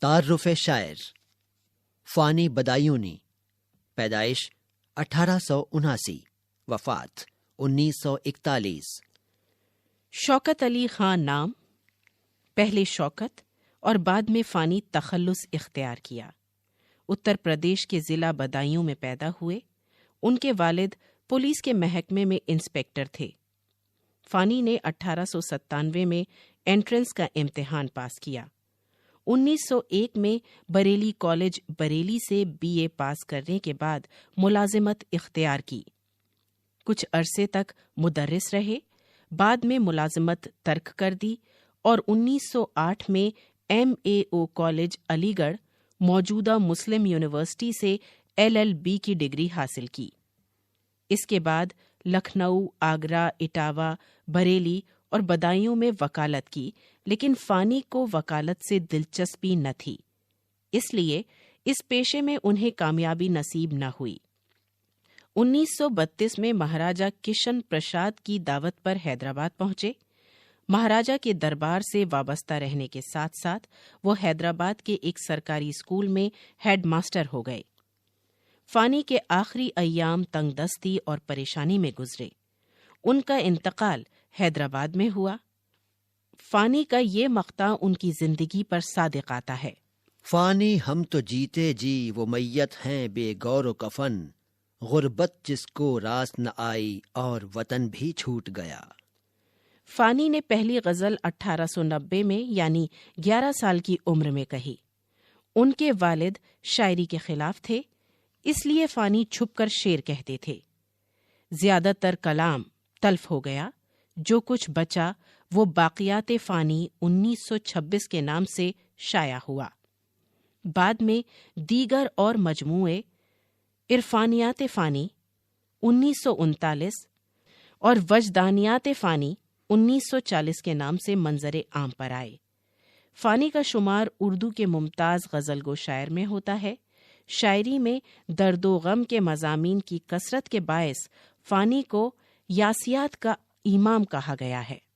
تعارف شاعر فانی بدایونی، پیدائش 1879، وفات 1941۔ شوکت علی خان نام، پہلے شوکت اور بعد میں فانی تخلص اختیار کیا۔ اتر پردیش کے ضلع بدایوں میں پیدا ہوئے۔ ان کے والد پولیس کے محکمے میں انسپکٹر تھے۔ فانی نے 1897 میں انٹرنس کا امتحان پاس کیا۔ 1901 میں بریلی کالج بریلی سے BA پاس کرنے کے بعد ملازمت اختیار کی۔ کچھ عرصے تک مدرس رہے، بعد میں ملازمت ترک کر دی اور 1908 میں MAO کالج علی گڑھ، موجودہ مسلم یونیورسٹی سے LLB کی ڈگری حاصل کی۔ اس کے بعد لکھنؤ، آگرہ، اٹاوہ، بریلی اور بدایوں میں وکالت کی، لیکن فانی کو وکالت سے دلچسپی نہ تھی، اس لیے اس پیشے میں انہیں کامیابی نصیب نہ ہوئی۔ 1932 میں مہاراجہ کشن پرساد کی دعوت پر حیدرآباد پہنچے۔ مہاراجہ کے دربار سے وابستہ رہنے کے ساتھ ساتھ وہ حیدرآباد کے ایک سرکاری اسکول میں ہیڈ ماسٹر ہو گئے۔ فانی کے آخری ایام تنگ دستی اور پریشانی میں گزرے۔ ان کا انتقال حیدرآباد میں ہوا۔ فانی کا یہ مقطع ان کی زندگی پر صادق آتا ہے۔ فانی ہم تو جیتے جی وہ میت ہیں بے گور و کفن، غربت جس کو راس نہ آئی اور وطن بھی چھوٹ گیا۔ فانی نے پہلی غزل 1890 میں یعنی 11 سال کی عمر میں کہی۔ ان کے والد شاعری کے خلاف تھے، اس لیے فانی چھپ کر شعر کہتے تھے۔ زیادہ تر کلام تلف ہو گیا، جو کچھ بچا وہ باقیات فانی 1926 کے نام سے شائع ہوا۔ بعد میں دیگر اور مجموعے عرفانیات فانی 1939 اور وجدانیات فانی 1940 کے نام سے منظر عام پر آئے۔ فانی کا شمار اردو کے ممتاز غزل گو شاعر میں ہوتا ہے۔ شاعری میں درد و غم کے مضامین کی کثرت کے باعث فانی کو یاسیات کا امام کہا گیا ہے۔